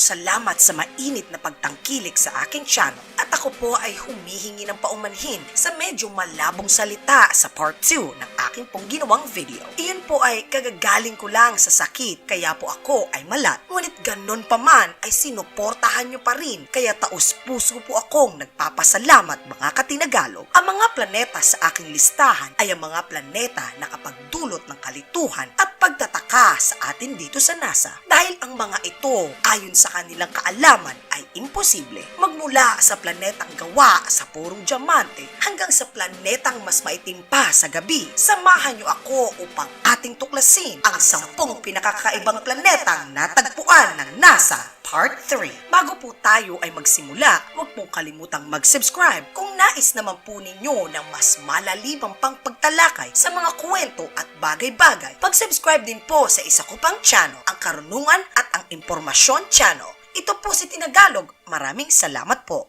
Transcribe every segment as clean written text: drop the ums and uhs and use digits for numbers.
salamat sa mainit na pagtangkilik sa aking channel at ako po ay humihingi ng paumanhin sa medyo malabong salita sa part 2 ng aking pong ginawang video. Iyon po ay kagagaling ko lang sa sakit kaya po ako ay malat. Ngunit ganon pa man ay sinuportahan nyo pa rin kaya taos-puso po akong nagpapasalamat mga katinagalo. Ang mga planeta sa aking listahan ay ang mga planeta na kapagdulot ng kalituhan at pagtataka sa atin dito sa NASA. Dahil ang mga ito ayon sa kanilang kaalaman ay imposible. Magmula sa planetang gawa sa purong diamante hanggang sa planetang mas maitim pa sa gabi, samahan niyo ako upang ating tuklasin ang 10 pinakakaibang planetang natagpuan ng NASA Part 3. Bago po tayo ay magsimula, huwag pong kalimutang mag-subscribe kung nais naman po ninyo ng mas malalimang pang pagtalakay sa mga kwento at bagay-bagay. Pag-subscribe din po sa isa ko pang channel, ang Karunungan at ang Impormasyon Channel. Ito po si Tinagalog. Maraming salamat po.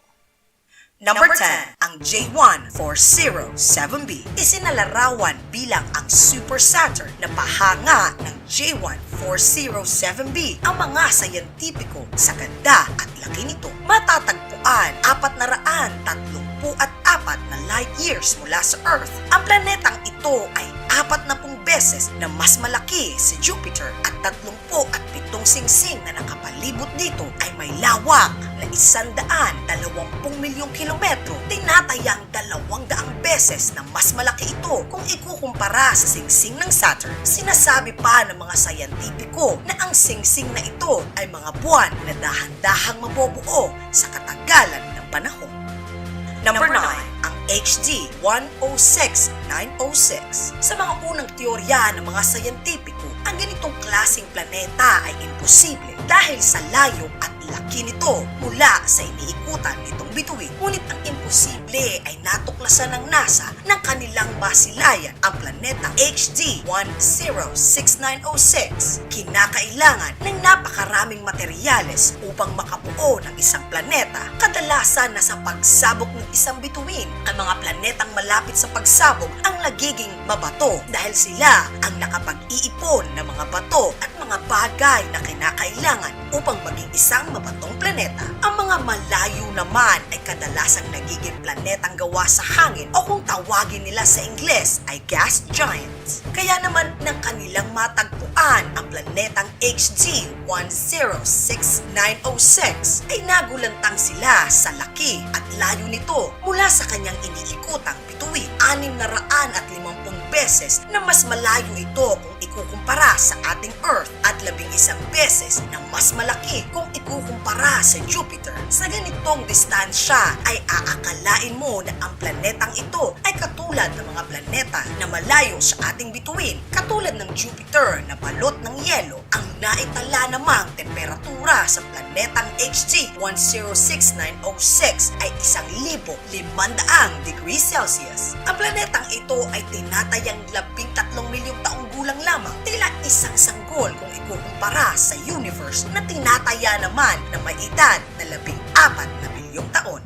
Number 10, ang J1407b. Isinalarawan bilang ang Super Saturn na bahanga ng J1407b. Ang mga sayantipiko sa ganda at laki nito matatagpuan 434 na light years mula sa Earth. Ang planetang ito ay 40 beses na mas malaki si Jupiter at 37 singsing na nakapalibot dito ay may lawak na 120 milyong kilometro. Tinatayang 200 beses na mas malaki ito kung ikukumpara sa singsing ng Saturn. Sinasabi pa ng mga sayantipiko na ang singsing na ito ay mga buwan na dahan-dahang mabubuo sa katagalan ng panahon. Number 9, ang HD 106906. Sa mga unang teorya ng mga sayantipiko, ang ganitong klaseng planeta ay imposible dahil sa layo at laki nito mula sa iniikutan nitong bituin. Ngunit ang imposible ay natuklasan ng NASA ng kanilang basilayan, ang planeta HD 106906. Kinakailangan ng napakaraming materyales upang makabuo ng isang planeta. Kadalasan na sa pagsabog ng isang bituin, ang mga planetang malapit sa pagsabog ang nagiging mabato dahil sila ang nakapag-iipon ng mga bato at mga bagay na kinakailangan upang maging isang mabatong planeta. Ang mga malayo naman ay kadalasang nagiging planetang gawa sa hangin o kung tawagin nila sa Ingles ay gas giants. Kaya naman ng kanilang matagpuan ang planetang HD 106906 ay nagulantang sila sa laki at layo nito mula sa kanyang iniikutang bituin. 650 beses na mas malayo ito kung ikukumpara sa ating Earth at 11 beses na mas malaki kung ikukumpara sa Jupiter. Sa ganitong distansya ay aakalain mo na ang planetang ito ay katulad ng mga planeta na malayo sa ating bituin, katulad ng Jupiter na balot ng yelo. Ang naitala namang temperatura sa planetang HD 106906 ay 1,500 degrees Celsius. Ang planetang ito ay tinatayang 13 milyong taong gulang lamang, tila isang sanggol kung ikukumpara sa universe na tinataya naman na may edad na 14 milyong taon.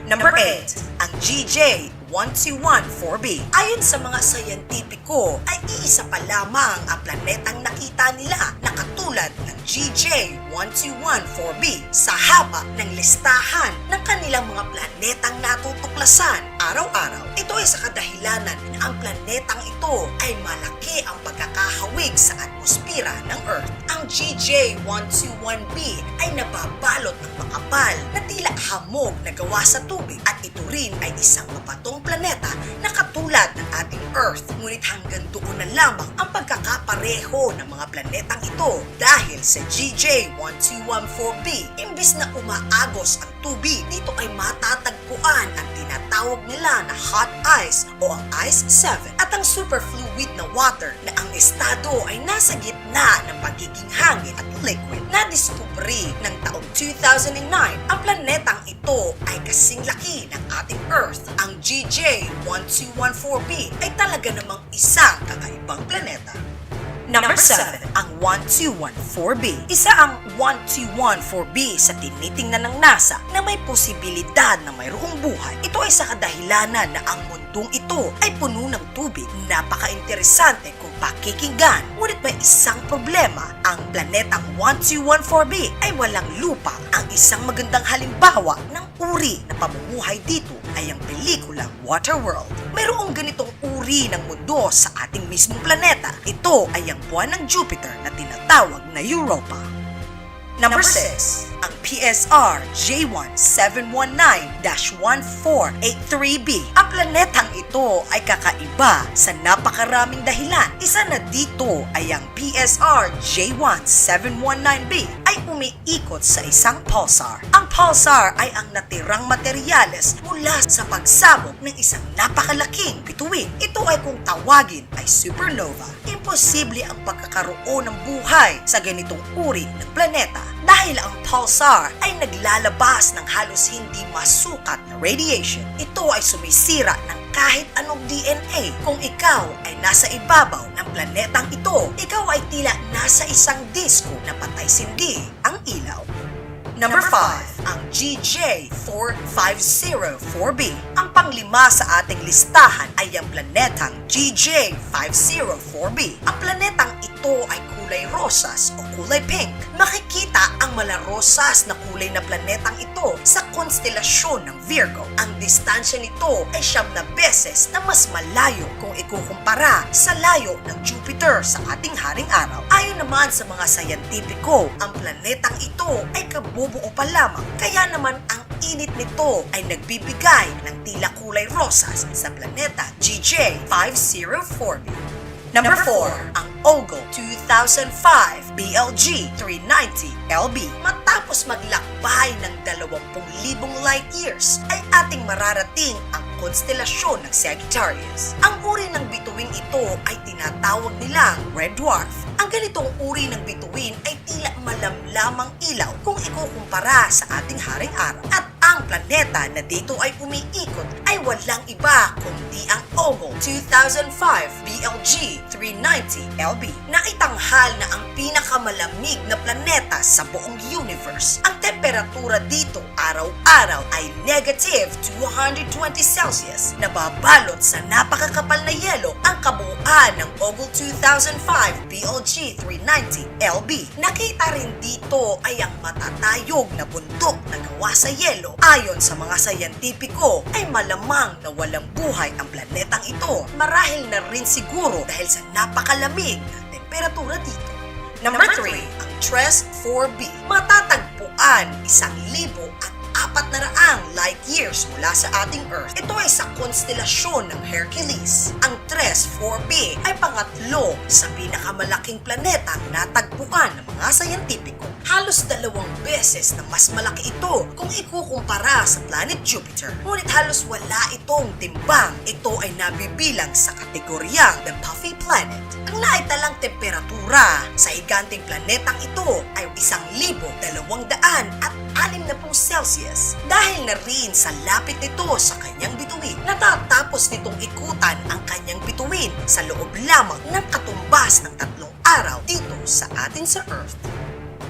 Number 8, ang GJ1214b. Ayon sa mga sayantipiko ay iisa pa lamang ang planetang nakita nila na katulad ng GJ1214b sa haba ng listahan ng kanilang mga planetang natutuklasan araw-araw. Ito ay sa kadahilanan na ang planetang ito ay malaki ang pagkakahawig sa atmosfera ng Earth. Ang GJ121b ay nababalot ng makapal na tila hamog na gawa sa tubig at ito rin ay isang mabatong planeta na katulad ng ating Earth. Ngunit hanggang doon na lamang ang pagkakapareho ng mga planetang ito dahil sa GJ1214b, imbis na umaagos ang tubig, dito ay matatagpuan ang tinatawag nila na hot ice o ang ice 7 at ang superfluid na water na ang estado ay nasa gitna ng pagiging hangin at liquid. Nadiskubre ng taong 2009, ang planetang ito ay kasing laki ng ating Earth. Ang GJ1214b ay talaga namang isang kakaibang planeta. Number 7, ang 1214b. Isa ang 1214b sa tinitingnan ng NASA na may posibilidad na mayroong buhay. Ito ay sa kadahilanan na ang mundong ito ay puno ng tubig. Napaka-interesante kung pakikinggan. Ngunit may isang problema. Ang planetang 1214b ay walang lupa. Ang isang magandang halimbawa ng uri na pamumuhay dito ay ang pelikulang Waterworld. Mayroong ganitong uri ng mundo sa ating mismong planeta. Ito ay ang buwan ng Jupiter na tinatawag na Europa. Number 6, ang PSR J1719-1483b. Ang planetang ito ay kakaiba sa napakaraming dahilan. Isa na dito ay ang PSR J1719b ay umiikot sa isang pulsar. Ang pulsar ay ang natirang materyales mula sa pagsabog ng isang napakalaking bituin. Ito ay kung tawagin ay supernova. Imposible ang pagkakaroon ng buhay sa ganitong uri ng planeta dahil ang pulsar ay naglalabas ng halos hindi masukat na radiation. Ito ay sumisira ng kahit anong DNA. Kung ikaw ay nasa ibabaw ng planetang ito, ikaw ay tila nasa isang disko na patay-sindi ang ilaw. Number 5, ang GJ4504b. Ang panglima sa ating listahan ay ang planetang GJ504b. Ang planetang ito ay kulay rosas o kulay pink. Makikita ang malarosas na kulay na planetang ito sa konstelasyon ng Virgo. Ang distansya nito ay 9 beses na mas malayo kung ikukumpara sa layo ng Jupiter sa ating haring araw. Ayon naman sa mga sayantipiko, ang planetang ito ay kabubuo pa lamang. Kaya naman ang init nito ay nagbibigay ng tila kulay rosas sa planeta GJ504b. Number 4, ang Ogle 2005 BLG 390LB. Matapos maglakbay ng 20,000 light years, ay ating mararating ang konstelasyon ng Sagittarius. Ang uri ng bituing ito ay tinatawag nilang red dwarf. Ang ganitong uri ng bituin ay tila malamlamang ilaw kung ikukumpara sa ating haring araw. At ang planeta na dito ay umiikot ay walang iba kundi ang Ogle 2005 BLG 390LB na itanghal na ang pinakamalamig na planeta sa buong universe. Ang temperatura dito araw-araw ay negative 220 Celsius. Nababalot sa napakakapal na yelo ang kabuuan ng Ogle 2005 BLG 390LB. Nakita rin dito ay ang matatayog na bundok na gawa sa yelo. Ayon sa mga sayantipiko ay malamang na walang buhay ang planetang ito. Marahil na rin siguro dahil sa napakalamig na temperatura dito. Number 3, ang TRES 4b. Matatagpuan 1,400 light years mula sa ating Earth. Ito ay sa konstelasyon ng Hercules. Ang TRES 4b ay pangatlo sa pinakamalaking planetang natagpuan ng mga sayantipiko. Halos 2 beses na mas malaki ito kung ikukumpara sa planet Jupiter. Ngunit halos wala itong timbang. Ito ay nabibilang sa kategoryang the puffy planet. Ang naitalang temperatura sa higanting planetang ito ay 1,260 Celsius. Dahil na rin sa lapit nito sa kanyang bituin, natatapos nitong ikutan ang kanyang bituin sa loob lamang ng katumbas ng 3 araw dito sa atin sa Earth.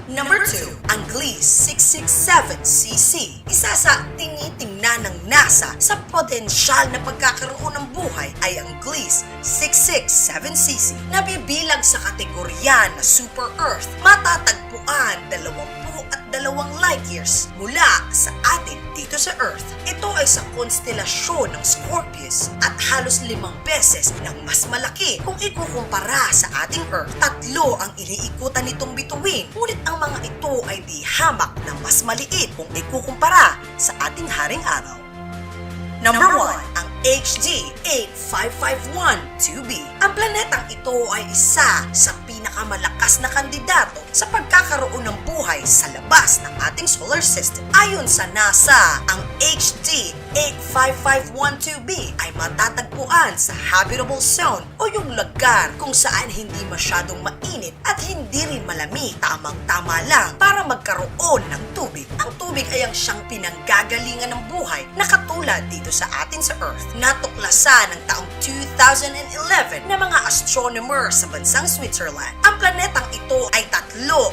Number 2, ang Gliese 667cc. Isa sa tinitingnan ng NASA sa potensyal na pagkakaroon ng buhay ay ang Gliese 667cc. Nabibilang sa kategorya na Super Earth, matatagpuan 22 light years mula sa atin dito sa Earth. Ito ay sa konstelasyon ng Scorpius at halos 5 beses ng mas malaki kung ikukumpara sa ating Earth. 3 ang iniikutan nitong bituin, ngunit ang mga ito ay di hamak na mas maliit kung ikukumpara sa ating haring araw. Number 1, ang HD 85512b. Ang planetang ito ay isa sa pinakamalakas na kandidato sa pagkakaroon ng buhay sa labas ng ating solar system. Ayon sa NASA, ang HD 85512b ay matatagpuan sa habitable zone o yung lugar kung saan hindi masyadong mainit at hindi rin malamig. Tamang-tama lang para magkaroon ng tubig. Ang tubig ay ang siyang pinanggagalingan ng buhay na katulad katulad dito sa atin sa Earth. Natuklasan ng taong 2011 na mga astronomer sa bansang Switzerland. Ang planetang ito ay 3.5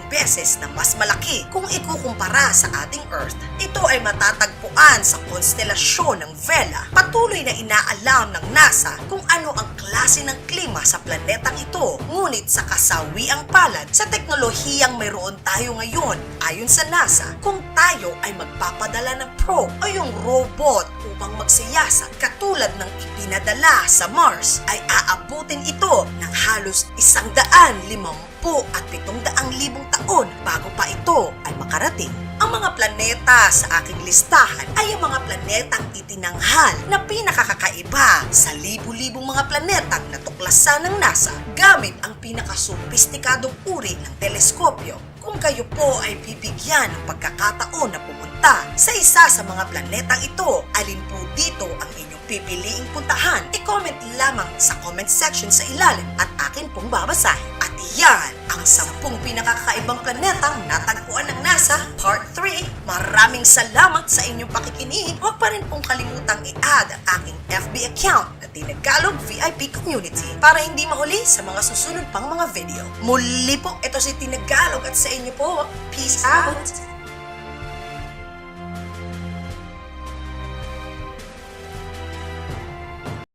beses na mas malaki kung ikukumpara sa ating Earth. Ito ay matatagpuan sa konstelasyon ng Vela. Patuloy na inaalam ng NASA kung ano ang klase ng klima sa planetang ito. Ngunit sa kasawiang palad sa teknolohiyang mayroon tayo ngayon, ayon sa NASA, kung tayo ay magpapadala ng probe o yung robot upang magsiyasat katulad ng ipinadala sa Mars, ay aabutin ito ng halos 150,000 taon bago pa ito ay makarating. Ang mga planeta sa aking listahan ay ang mga planetang itinanghal na pinakakakaiba sa libu-libong mga planetang natuklasan ng NASA gamit ang pinakasopistikadong uri ng teleskopyo. Kung kayo po ay bibigyan ng pagkakataon na pumunta sa isa sa mga planetang ito, alin po dito ang inyong pipiliing puntahan? I-comment lamang sa comment section sa ilalim at akin pong babasahin. At iyan ang 10 pinakakaibang planetang natagpuan ng NASA Part 3. Maraming salamat sa inyong pakikinig. Huwag pa rin pong kalimutang i-add ang aking FB account na Tinagalog VIP Community para hindi mahuli sa mga susunod pang mga video. Muli po, ito si Tinagalog at sa inyo po, peace out!